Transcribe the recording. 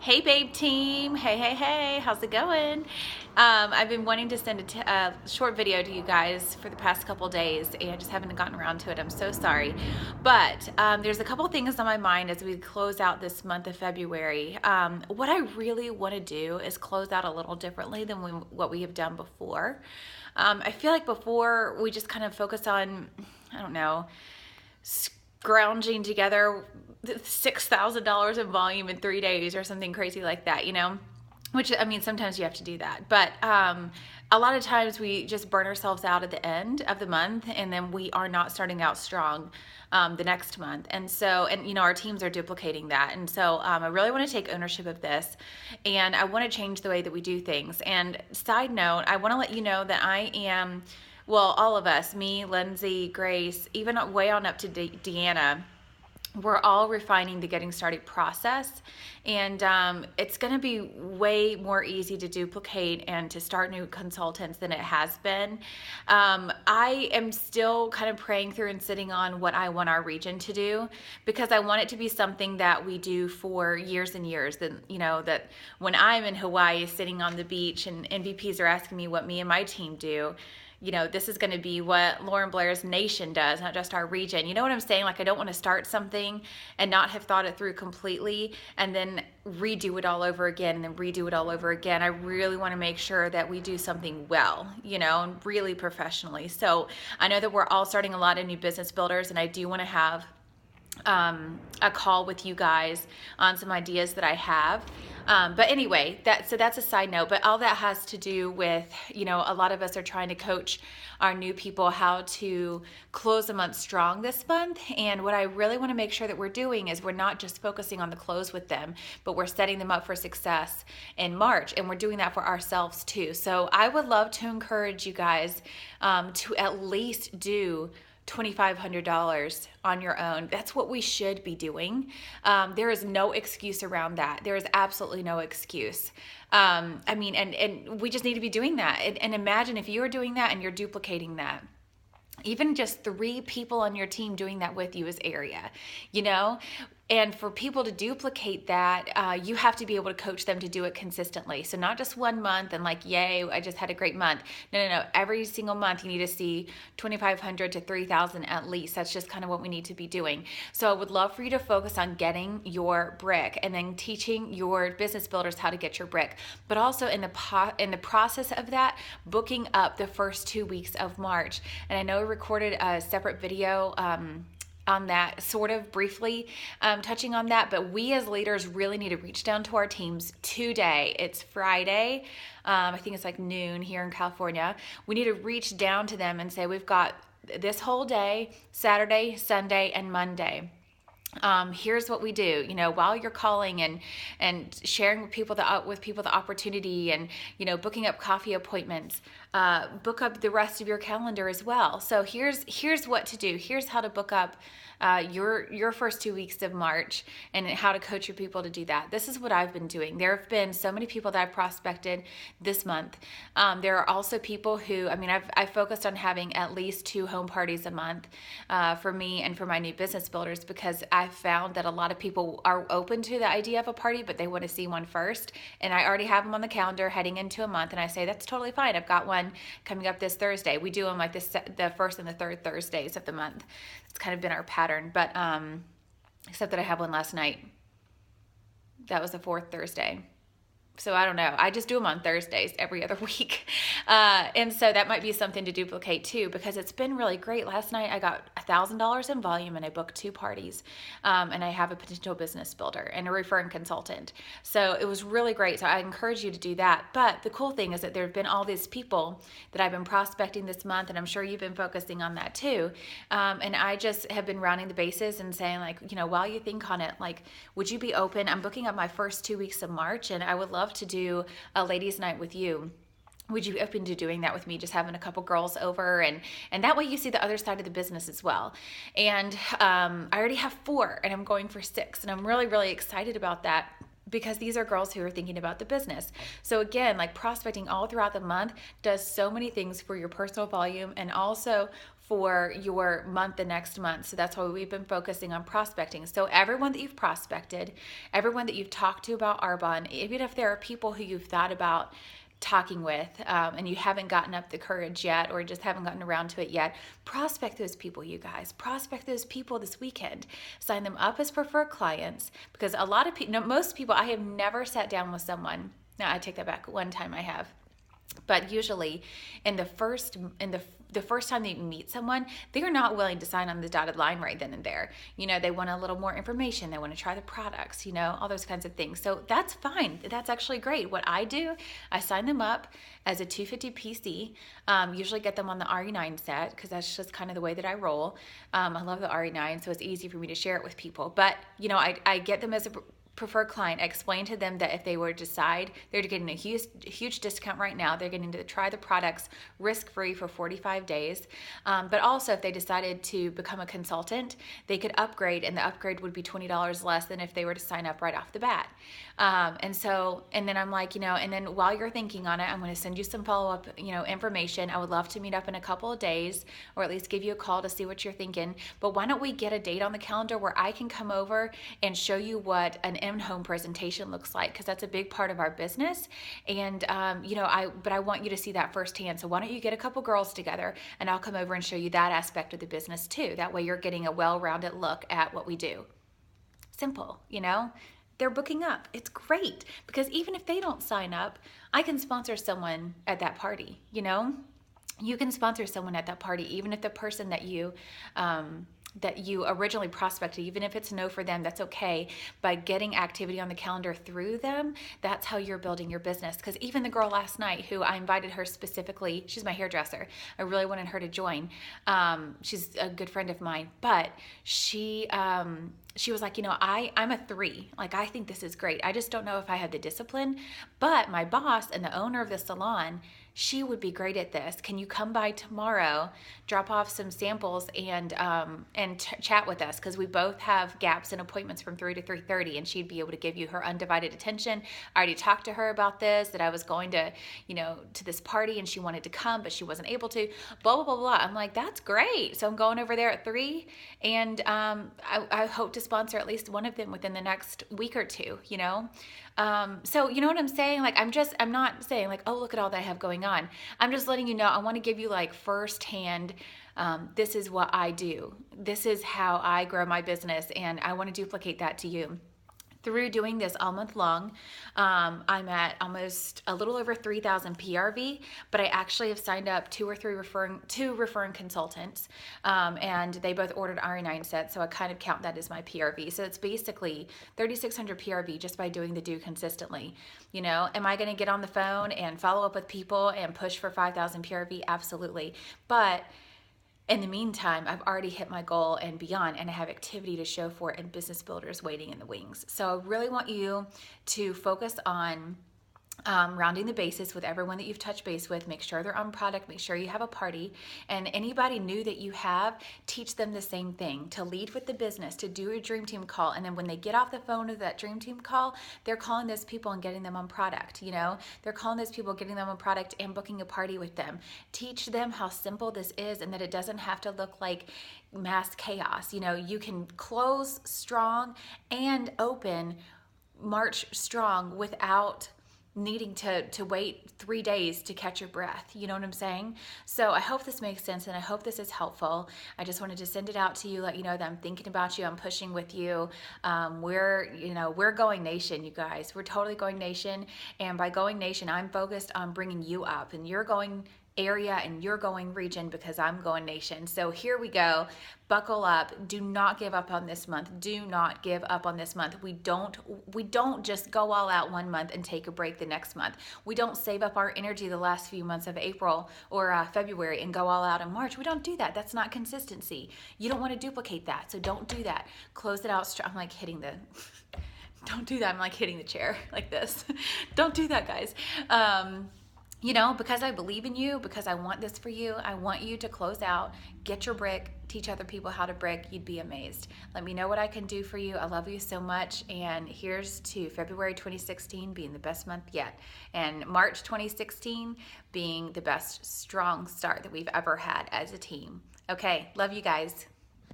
Hey babe team, hey, how's it going? I've been wanting to send a short video to you guys for the past couple days and I just haven't gotten around to it. I'm so sorry. But there's a couple things on my mind as we close out this month of February. What I really want to do is close out a little differently than what we have done before. I feel like before we just kind of focus on, I don't know, scrounging together $6,000 in volume in 3 days or something crazy like that, you know? Which, I mean, sometimes you have to do that. But a lot of times we just burn ourselves out at the end of the month and then we are not starting out strong the next month. And so, you know, our teams are duplicating that. And so I really want to take ownership of this and I want to change the way that we do things. And side note, I want to let you know that I am, well, all of us, me, Lindsay, Grace, even way on up to Deanna, we're all refining the getting started process, and it's going to be way more easy to duplicate and to start new consultants than it has been. I am still kind of praying through and sitting on what I want our region to do, because I want it to be something that we do for years and years. That, you know, that when I'm in Hawaii sitting on the beach and MVPs are asking me what me and my team do, you know, this is going to be what Lauren Blair's nation does, not just our region. You know what I'm saying? Like, I don't want to start something and not have thought it through completely and then redo it all over again and then redo it all over again. I really want to make sure that we do something well, you know, and really professionally. So I know that we're all starting a lot of new business builders, and I do want to have a call with you guys on some ideas that I have. But anyway, that's a side note, but all that has to do with, you know, a lot of us are trying to coach our new people how to close the month strong this month. And what I really want to make sure that we're doing is we're not just focusing on the close with them, but we're setting them up for success in March. And we're doing that for ourselves too. So I would love to encourage you guys to at least do $2,500 on your own. That's what we should be doing. There is no excuse around that. There is absolutely no excuse. I mean, and we just need to be doing that. And imagine if you are doing that and you're duplicating that. Even just 3 people on your team doing that with you is area, you know? And for people to duplicate that, you have to be able to coach them to do it consistently. So not just 1 month and like, yay, I just had a great month. No. Every single month you need to see 2,500 to 3,000 at least. That's just kind of what we need to be doing. So I would love for you to focus on getting your brick and then teaching your business builders how to get your brick. But also in the process of that, booking up the first 2 weeks of March. And I know we recorded a separate video on that, sort of briefly touching on that, but we as leaders really need to reach down to our teams today. It's Friday. I think it's like noon here in California. We need to reach down to them and say, we've got this whole day, Saturday, Sunday, and Monday. Here's what we do, you know, while you're calling and sharing with people the opportunity and, you know, booking up coffee appointments, book up the rest of your calendar as well. So here's what to do. Here's how to book up your first 2 weeks of March and how to coach your people to do that. This is what I've been doing. There have been so many people that I've prospected this month. There are also people who, I mean, I've focused on having at least 2 home parties a month for me and for my new business builders, because I've found that a lot of people are open to the idea of a party, but they want to see one first. And I already have them on the calendar heading into a month, and I say, that's totally fine. I've got one coming up this Thursday. We do them like the first and the third Thursdays of the month. It's kind of been our pattern, but except that I have one last night. That was the 4th Thursday. So I don't know. I just do them on Thursdays every other week. And so that might be something to duplicate too, because it's been really great. Last night I got $1,000 in volume and I booked 2 parties. And I have a potential business builder and a referring consultant. So it was really great. So I encourage you to do that. But the cool thing is that there have been all these people that I've been prospecting this month, and I'm sure you've been focusing on that too. And I just have been rounding the bases and saying, like, you know, while you think on it, like, would you be open? I'm booking up my first 2 weeks of March, and I would love to do a ladies' night with you. Would you be open to doing that with me, just having a couple girls over, and that way you see the other side of the business as well. And I already have 4 and I'm going for 6, and I'm really excited about that, because these are girls who are thinking about the business. So again, like, prospecting all throughout the month does so many things for your personal volume and also for your month the next month. So that's why we've been focusing on prospecting. So everyone that you've prospected, everyone that you've talked to about Arbonne, even if there are people who you've thought about talking with and you haven't gotten up the courage yet or just haven't gotten around to it yet, prospect those people, you guys. Prospect those people this weekend. Sign them up as preferred clients, because a lot of people, no, most people, I have never sat down with someone. Now I take that back. One time I have. But usually in the first time that you meet someone, they're not willing to sign on the dotted line right then and there. You know, they want a little more information. They want to try the products, you know, all those kinds of things. So that's fine. That's actually great. What I do, I sign them up as a 250 PC, usually get them on the RE9 set, because that's just kind of the way that I roll. I love the RE9, so it's easy for me to share it with people. But, you know, I get them as a preferred client. I explain to them that if they were to decide, they're getting a huge discount right now. They're getting to try the products risk-free for 45 days. But also, if they decided to become a consultant, they could upgrade, and the upgrade would be $20 less than if they were to sign up right off the bat. And then I'm like, you know, and then while you're thinking on it, I'm going to send you some follow-up, you know, information. I would love to meet up in a couple of days, or at least give you a call to see what you're thinking. But why don't we get a date on the calendar where I can come over and show you what an in-home presentation looks like, because that's a big part of our business. And you know, I want you to see that firsthand. So why don't you get a couple girls together, and I'll come over and show you that aspect of the business too. That way you're getting a well-rounded look at what we do. Simple, you know. They're booking up. It's great, because even if they don't sign up, I can sponsor someone at that party, you know? You can sponsor someone at that party, even if the person that you originally prospected, even if it's no for them, that's okay. By getting activity on the calendar through them, that's how you're building your business. Because even the girl last night, who I invited her specifically, she's my hairdresser. I really wanted her to join. She's a good friend of mine, but she was like, you know, I'm a 3. Like, I think this is great. I just don't know if I have the discipline, but my boss and the owner of the salon, she would be great at this. Can you come by tomorrow, drop off some samples, and chat with us? Because we both have gaps in appointments from 3 to 3:30, and she'd be able to give you her undivided attention. I already talked to her about this, that I was going to, you know, to this party, and she wanted to come, but she wasn't able to, blah, blah, blah, blah. I'm like, that's great. So I'm going over there at 3, and I hope to sponsor at least one of them within the next week or two, you know? So you know what I'm saying? Like, I'm not saying like, oh, look at all that I have going on. I'm just letting you know, I want to give you like firsthand, this is what I do. This is how I grow my business, and I want to duplicate that to you. Through doing this all month long, I'm at almost a little over 3,000 PRV, but I actually have signed up two referring consultants, and they both ordered RE9 sets, so I kind of count that as my PRV. So it's basically 3,600 PRV just by doing the do consistently. You know, am I going to get on the phone and follow up with people and push for 5,000 PRV? Absolutely. But in the meantime, I've already hit my goal and beyond, and I have activity to show for it and business builders waiting in the wings. So I really want you to focus on rounding the bases with everyone that you've touched base with. Make sure they're on product, make sure you have a party, and anybody new that you have, teach them the same thing, to lead with the business, to do a dream team call, and then when they get off the phone with that dream team call, they're calling those people and getting them on product, you know? They're calling those people, getting them on product, and booking a party with them. Teach them how simple this is, and that it doesn't have to look like mass chaos. You know, you can close strong and open March strong without needing to wait 3 days to catch your breath. You know what I'm saying? So I hope this makes sense, and I hope this is helpful. I just wanted to send it out to you, let you know that I'm thinking about you, I'm pushing with you. We're going nation, you guys. We're totally going nation, and by going nation, I'm focused on bringing you up, and you're going area and you're going region because I'm going nation. So here we go. Buckle up. Do not give up on this month. Do not give up on this month. We don't just go all out one month and take a break the next month. We don't save up our energy the last few months of April or February and go all out in March. We don't do that. That's not consistency. You don't want to duplicate that. So don't do that. Close it out. I'm like hitting the don't do that. I'm like hitting the chair like this. Don't do that, guys. you know, because I believe in you, because I want this for you, I want you to close out, get your brick, teach other people how to brick. You'd be amazed. Let me know what I can do for you. I love you so much. And here's to February 2016 being the best month yet, and March 2016 being the best strong start that we've ever had as a team. Okay, love you guys.